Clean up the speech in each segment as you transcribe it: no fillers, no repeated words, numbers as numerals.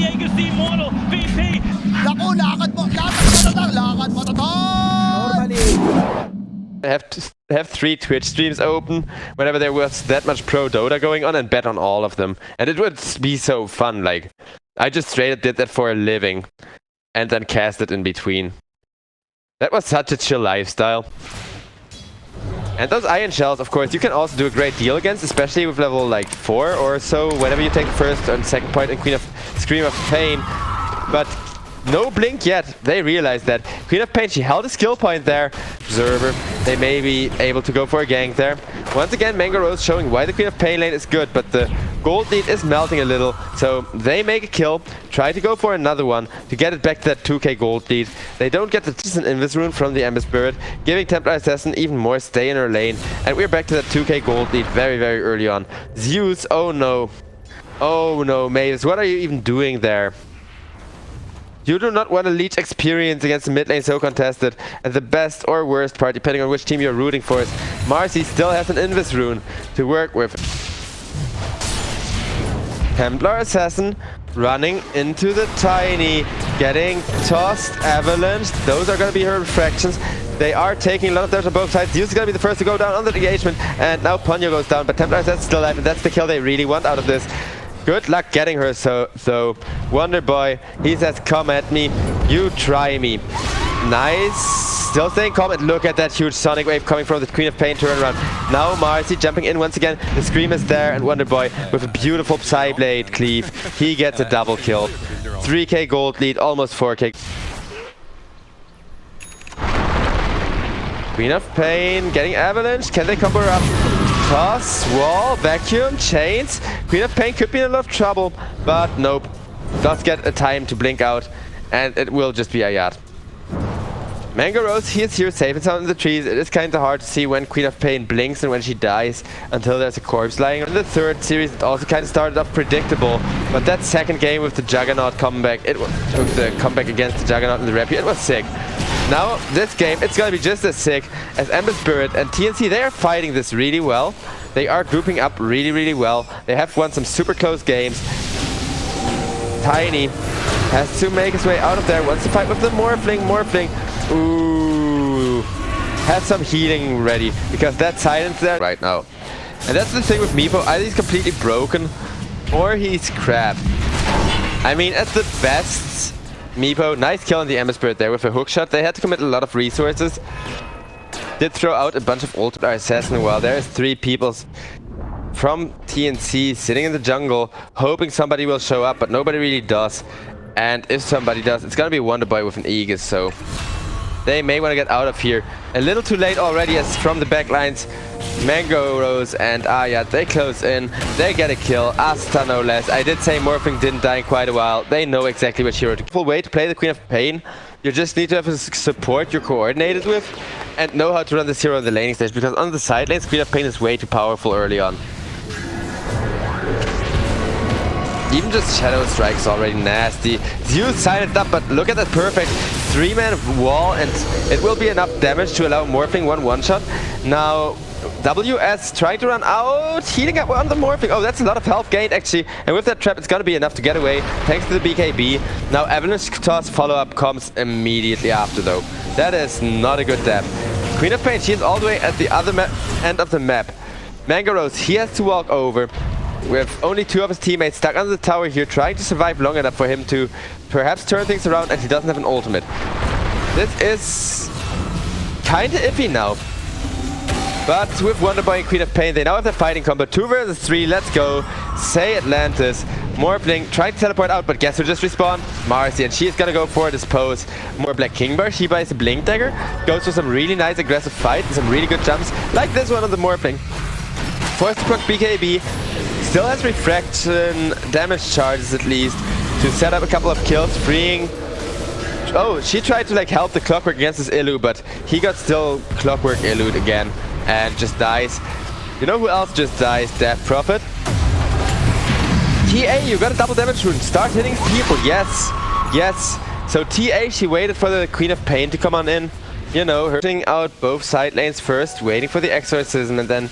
Diego's the immortal VP. Naku, lakad mo tatang. Have 3 Twitch streams open whenever there was that much pro Dota going on and bet on all of them. And it would be so fun. Like, I just straight up did that for a living and then cast it in between. That was such a chill lifestyle. And those iron shells, of course, you can also do a great deal against, especially with level like 4 or so, whenever you take the first and second point in Scream of Pain. But no blink yet. They realized that. Queen of Pain, she held a skill point there. Observer, they may be able to go for a gank there. Once again, Mango Rose showing why the Queen of Pain lane is good, but the gold lead is melting a little. So they make a kill, try to go for another one to get it back to that 2k gold lead. They don't get the decent Invis rune from the Ember Spirit, giving Templar Assassin even more stay in her lane. And we're back to that 2k gold lead very, very early on. Zeus, oh no. Oh no, Mavis, what are you even doing there? You do not want to leech experience against the mid lane so contested, and the best or worst part, depending on which team you're rooting for, is Marcy still has an Invis rune to work with. Templar Assassin running into the Tiny, getting tossed, Avalanche, those are going to be her refractions. They are taking a lot of damage on both sides. Zeus is going to be the first to go down on the engagement, and now Ponyo goes down, but Templar Assassin still alive, and that's the kill they really want out of this. Good luck getting her, so Wonder Boy, he says, come at me, you try me. Nice, still staying calm, and look at that huge Sonic Wave coming from the Queen of Pain turnaround. Now Marcy jumping in once again, the Scream is there, and Wonder Boy with a beautiful Psyblade cleave, he gets a double kill. 3k gold lead, almost 4k. Queen of Pain getting Avalanche, can they combo her up? Toss, wall, vacuum, chains. Queen of Pain could be in a lot of trouble, but nope. Does get a time to blink out, and it will just be Ayat. Mango Rose, he is here safe and sound in the trees. It is kind of hard to see when Queen of Pain blinks and when she dies until there's a corpse lying. In the third series, it also kind of started off predictable, but that second game with the Juggernaut comeback, it took the comeback against the Juggernaut and the Rapier, it was sick. Now, this game, it's gonna be just as sick as Ember Spirit and TNC. They are fighting this really well. They are grouping up really, really well. They have won some super close games. Tiny has to make his way out of there. Wants to fight with the Morphling. Ooh. Has some healing ready, because that silence there right now. And that's the thing with Meepo. Either he's completely broken, or he's crap. I mean, at the best, Meepo, nice kill on the Ember Spirit there with a hookshot. They had to commit a lot of resources. Did throw out a bunch of ult assassin while there's 3 people from TNC sitting in the jungle, hoping somebody will show up, but nobody really does. And if somebody does, it's gonna be Wonder Boy with an Aegis, so they may want to get out of here. A little too late already, as from the backlines, Mango Rose and Ayat, they close in, they get a kill, Asta no less. I did say Morphing didn't die in quite a while. They know exactly which hero to full way to play the Queen of Pain. You just need to have a support you're coordinated with and know how to run this hero on the laning stage, because on the side lanes, Queen of Pain is way too powerful early on. Even just Shadow Strike is already nasty. Zeus silenced up, but look at that perfect 3-man wall, and it will be enough damage to allow Morphing one-shot. Now, WS trying to run out, healing up on the Morphing. Oh, that's a lot of health gained actually. And with that trap, it's gonna be enough to get away, thanks to the BKB. Now, Avalanche Toss follow-up comes immediately after, though. That is not a good death. Queen of Pain, she is all the way at the other end of the map. Mango Rose, he has to walk over, with only 2 of his teammates stuck under the tower here, trying to survive long enough for him to perhaps turn things around, and he doesn't have an ultimate. This is kinda iffy now. But with Wonder Boy and Queen of Pain, they now have the fighting combo. 2 versus 3, let's go. Say Atlantis. Morphling trying to teleport out, but guess who just respawned? Marcy, and she is gonna go for this pose. More Black King Bar, she buys a Blink Dagger, goes for some really nice aggressive fight, and some really good jumps, like this one on the Morphling. Forced to proc BKB. Still has refraction damage charges at least to set up a couple of kills, freeing. Oh, she tried to like help the Clockwork against his Illu, but he got still Clockwork Illu'd again and just dies. You know who else just dies? Death Prophet. TA, you got a double damage rune. Start hitting people. Yes, yes. So TA, she waited for the Queen of Pain to come on in. you know, hurting out both side lanes first, waiting for the exorcism, and then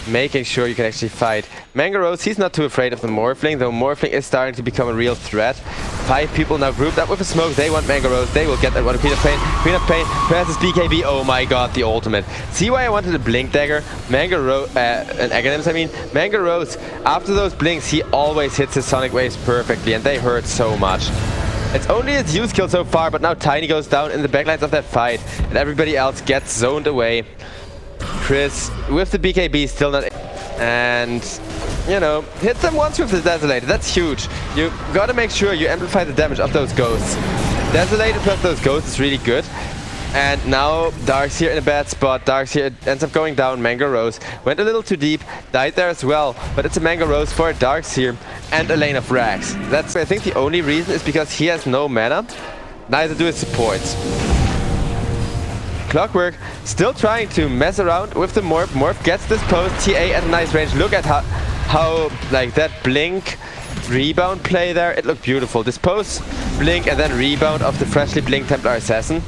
making sure you can actually fight. Mango Rose, he's not too afraid of the Morphling, though Morphling is starting to become a real threat. 5 people now grouped up with a smoke. They want Mango Rose. They will get that one. Queen of Pain. Queen of Pain presses BKB. Oh my god, the ultimate. See why I wanted a Blink Dagger? Mango Rose, an Aghanims, I mean. Mango Rose, after those blinks, he always hits his Sonic Waves perfectly, and they hurt so much. It's only his use kill so far, but now Tiny goes down in the backlines of that fight, and everybody else gets zoned away. Chris, with the BKB, still not... And, you know, hits them once with the Desolator. That's huge. You gotta make sure you amplify the damage of those ghosts. Desolator plus those ghosts is really good. And now Dark's here in a bad spot. Dark's here ends up going down. Mango Rose went a little too deep, died there as well. But it's a Mango Rose for Dark's here and a lane of Rags. That's, I think, the only reason is because he has no mana. Neither do his supports. Clockwork still trying to mess around with the Morph. Morph gets this post TA at a nice range. Look at how like that blink rebound play there. It looked beautiful. This post, blink, and then rebound of the freshly blinked Templar Assassin.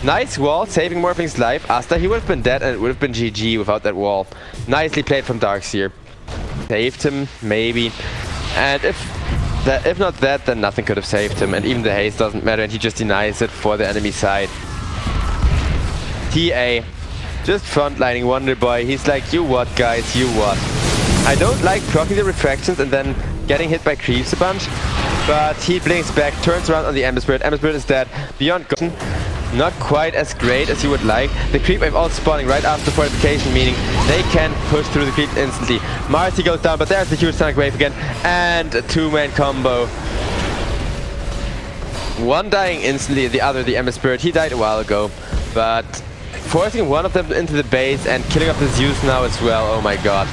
Nice wall, saving Morphling's life. Asta, he would have been dead and it would have been GG without that wall. Nicely played from Darkseer. Saved him, maybe. And if not that, then nothing could have saved him. And even the haste doesn't matter, and he just denies it for the enemy side. TA, just frontlining Wonder Boy. He's like, you what, guys, you what? I don't like proccing the refractions and then getting hit by creeps a bunch, but he blinks back, turns around on the Ember Spirit. Ember Spirit is dead. Beyond Ghost, not quite as great as you would like. The creep wave all spawning right after fortification, meaning they can push through the creep instantly. Marcy goes down, but there's the huge Sonic Wave again, and a 2-man combo. One dying instantly, the other, the Ember Spirit, he died a while ago, but forcing one of them into the base and killing off the Zeus now as well. Oh my god.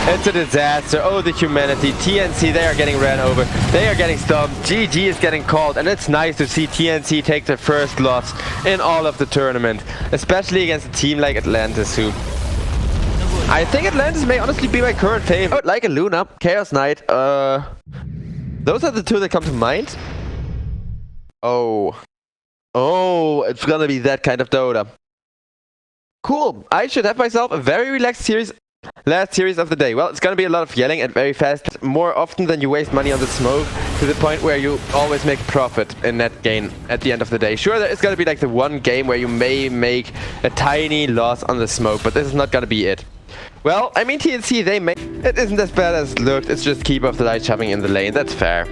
It's a disaster. Oh, the humanity. TNC, they are getting ran over. They are getting stomped. GG is getting called, and it's nice to see TNC take their first loss in all of the tournament, especially against a team like Atlantis, who... I think Atlantis may honestly be my current favorite. Like a Luna, Chaos Knight, those are the two that come to mind. Oh, it's gonna be that kind of Dota. Cool, I should have myself a very relaxed series, last series of the day. Well, it's gonna be a lot of yelling and very fast, more often than you waste money on the smoke, to the point where you always make profit in net gain at the end of the day. Sure, there is gonna be like the one game where you may make a tiny loss on the smoke, but this is not gonna be it. Well, I mean, TNC, they make... It isn't as bad as it looked, it's just Keeper of the Light shoving in the lane, that's fair.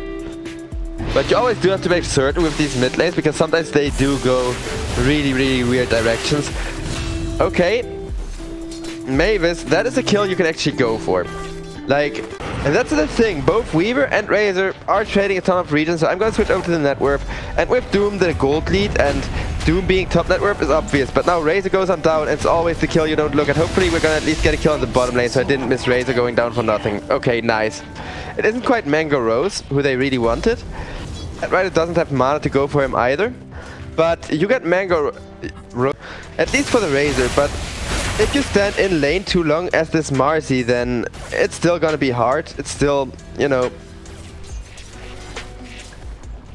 But you always do have to make certain with these mid lanes, because sometimes they do go really, really weird directions. Okay, Mavis, that is a kill you can actually go for. Like, and that's the thing, both Weaver and Razor are trading a ton of regions, so I'm going to switch over to the net worth. And with Doom, the gold lead, and Doom being top net worth is obvious, but now Razor goes on down, it's always the kill you don't look at. Hopefully we're going to at least get a kill on the bottom lane, so I didn't miss Razor going down for nothing. Okay, nice. It isn't quite Mango Rose, who they really wanted. That Rider doesn't have mana to go for him either. But you get Mango Rose, at least for the Razor, but if you stand in lane too long as this Marcy, then it's still gonna be hard. It's still, you know...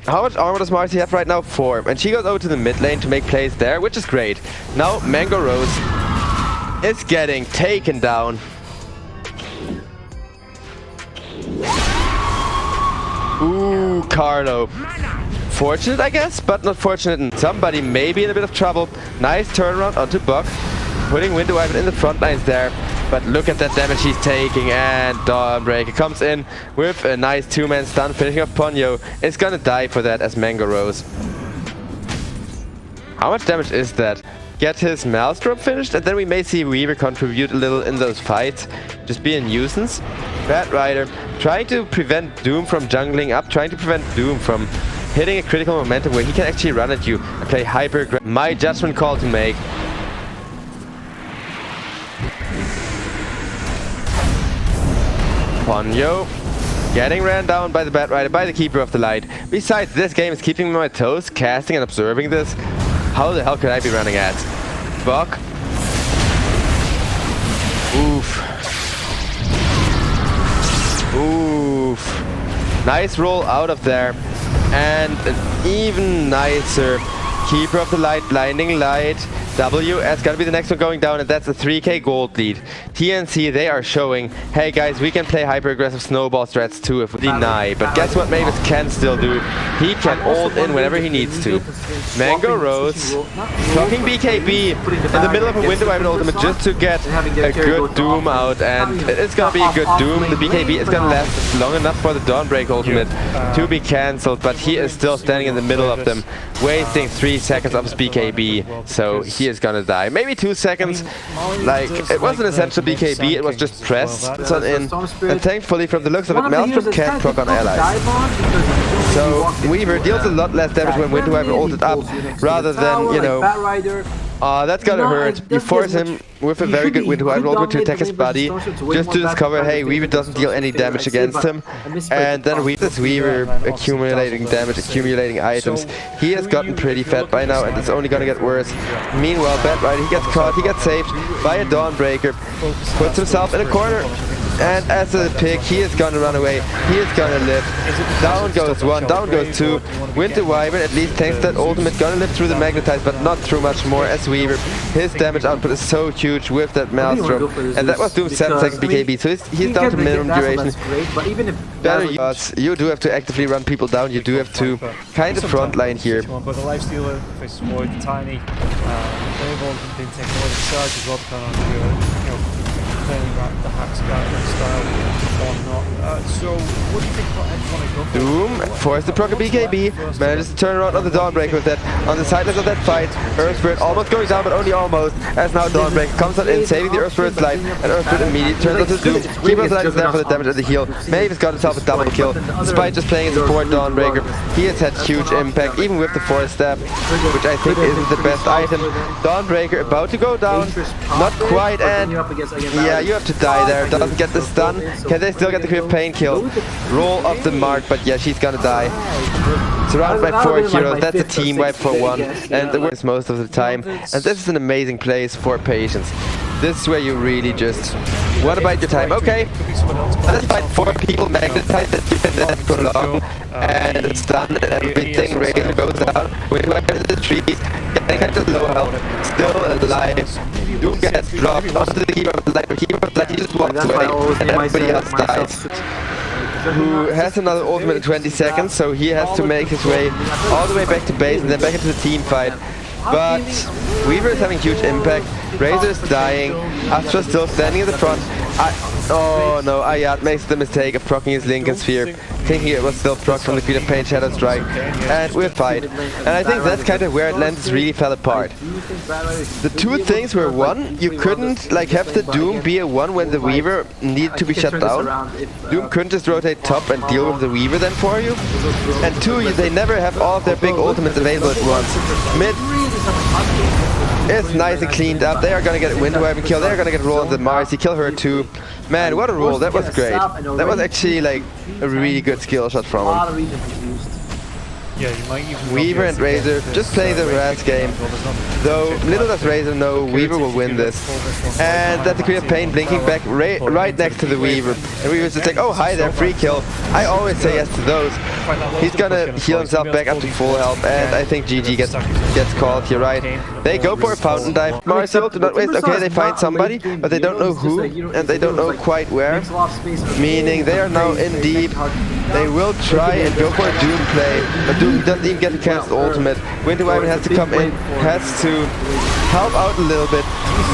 How much armor does Marcy have right now? 4. And she goes over to the mid lane to make plays there, which is great. Now Mango Rose is getting taken down. Ooh, Carlo. Fortunate, I guess, but not fortunate. And somebody may be in a bit of trouble. Nice turnaround onto Buck. Putting Window Weapon in the front lines there. But look at that damage he's taking. And Dawnbreaker comes in with a nice 2-man stun, finishing off Ponyo. Is gonna die for that as Mango Rose. How much damage is that? Get his Maelstrom finished, and then we may see Weaver contribute a little in those fights. Just be a nuisance. Bad Rider trying to prevent Doom from jungling up, trying to prevent Doom from hitting a critical momentum where he can actually run at you and play hyper. My judgment call to make. Ponyo getting ran down by the Bad Rider, by the Keeper of the Light. Besides, this game is keeping me on my toes, casting and observing this. How the hell could I be running at? Buck. Oof. Oof. Nice roll out of there. And an even nicer Keeper of the Light, Blinding Light, W, that's gotta be the next one going down, and that's a 3k gold lead. TNC, they are showing, hey guys, we can play hyper-aggressive snowball strats too if we deny. But guess what Mavis can still do? He can ult in whenever he needs to. Mango Rose, talking BKB in the middle of a window weapon ultimate just to get a good Doom out, and it's gonna be a good Doom. The BKB is gonna last long enough for the Dawnbreak ultimate to be cancelled, but he is still standing in the middle of them, wasting 3 seconds of his BKB, so he is gonna die. Maybe 2 seconds, like, it wasn't essential BKB, it was just press in, and thankfully from the looks of it, Maelstrom can't proc on allies. So Weaver deals a lot less damage when Winter Wyvern ulted up, rather than, you know, that's gonna hurt. You force him with a very good Winter Wyvern ultimate to attack his body, just to discover, hey, Weaver doesn't deal any damage against him, and then this Weaver accumulating damage, accumulating items. He has gotten pretty fat by now, and it's only gonna get worse. Meanwhile, Bad Rider, he gets caught, he gets saved by a Dawnbreaker, puts himself in a corner, and as a pick, he is gonna run away, he is gonna live. Down goes one, down goes two. Winter Wyvern, at least thanks to that ultimate, gonna live through the Magnetize, but not through much more, as Weaver, his damage output is so huge with that Maelstrom, and that was Doom's 7-second BKB, so he's down to minimum duration. Better use, you do have to actively run people down, you do have to kind of frontline here. But the lifestealer, if it's more tiny, they've all been taking a lot of charge as well, kind of, you know, playing the hack style or not. So, what do you think about everyone go Doom forced the proc a BKB, manages to turn around on the Dawnbreaker with that. On the sidelines of that fight, Earth Spirit almost going down, but only almost, as now Dawnbreaker comes on in, saving the Earth Spirit's life, and Earth Spirit immediately turns onto Doom. Keeper's life is there for the damage and the heal. Mavis got himself a double kill, despite just playing as a support Dawnbreaker. He has had huge impact, even with the force stab, which I think isn't the best item. Dawnbreaker about to go down, not quite, and yeah, you have to die there. Doesn't get the stun. Can they still get the Crypt Pain kill? Roll off the mark, but yeah, she's gonna die. Surrounded by 4 heroes, that's a team wipe for one, and it works most of the time. And this is an amazing place for patience. This is where you really just want to bite your time. Okay, let's fight 4 people, magnetize that you can then prolong, and it's done, and everything Razor goes out. Winter Wyvern in the trees, getting kind of low health, still alive. Doom gets dropped onto the Keeper of the Light, but Keeper of the Light, he just walks away, and everybody else dies. Who has another ultimate in 20 seconds, so he has to make his way all the way back to base and then back into the team fight. But Weaver is having huge impact, Razor is dying, Astra still standing in the front. Oh no, Ayat makes the mistake of proccing his Lincoln Sphere, thinking it was still proc from the Queen of Pain Shadow Strike, and we're fight. And I think that's kind of where Atlantis really fell apart. The two things were, one, you couldn't like have the Doom be a 1 when the Weaver needed to be shut down. Doom couldn't just rotate top and deal with the Weaver then for you. And 2, they never have all of their big ultimates available at once. Mid is nice and cleaned up. They are gonna get a Winter Wyvern kill, they are gonna get a roll on the Mars, he kill her too. Man, what a roll, that was great. That was actually like a really good skill shot from him. Yeah, you might even Weaver and Razor just playing the last game. Though little does Razor know, Weaver will win this. And that's the Queen of Pain blinking back right next to the Weaver. And Weaver's just like, oh hi there, free kill. I always say yes to those. He's gonna heal himself back up to full health, and I think GG gets called here, right? They go for a fountain dive. Marcel do not waste. Okay, they find somebody, but they don't know who, and they don't know quite where. Meaning they are now in deep. They will try and go for a Doom play, but Doom doesn't even get to cast the ultimate. Winter Wyvern has to come in, has to help out a little bit.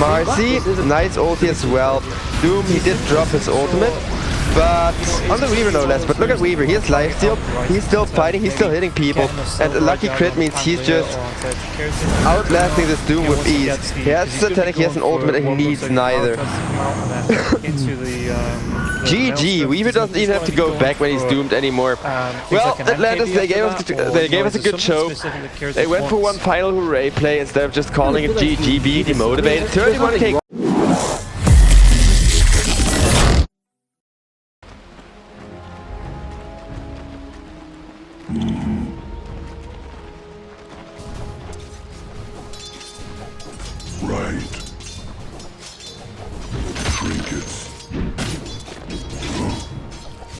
Marcy, nice ulti as well. Doom, he did drop his ultimate, but on the Weaver no less. But look at Weaver, he has lifesteal, he's still fighting, he's still hitting people, and a lucky crit means he's just outlasting this Doom with ease. He has Satanic, he has an ultimate, and he needs neither. GG, Weaver doesn't even have to go back when he's doomed anymore. Well, Atlantis, they gave us a good show. They went for one final hooray play instead of just calling it GG, being demotivated. 31k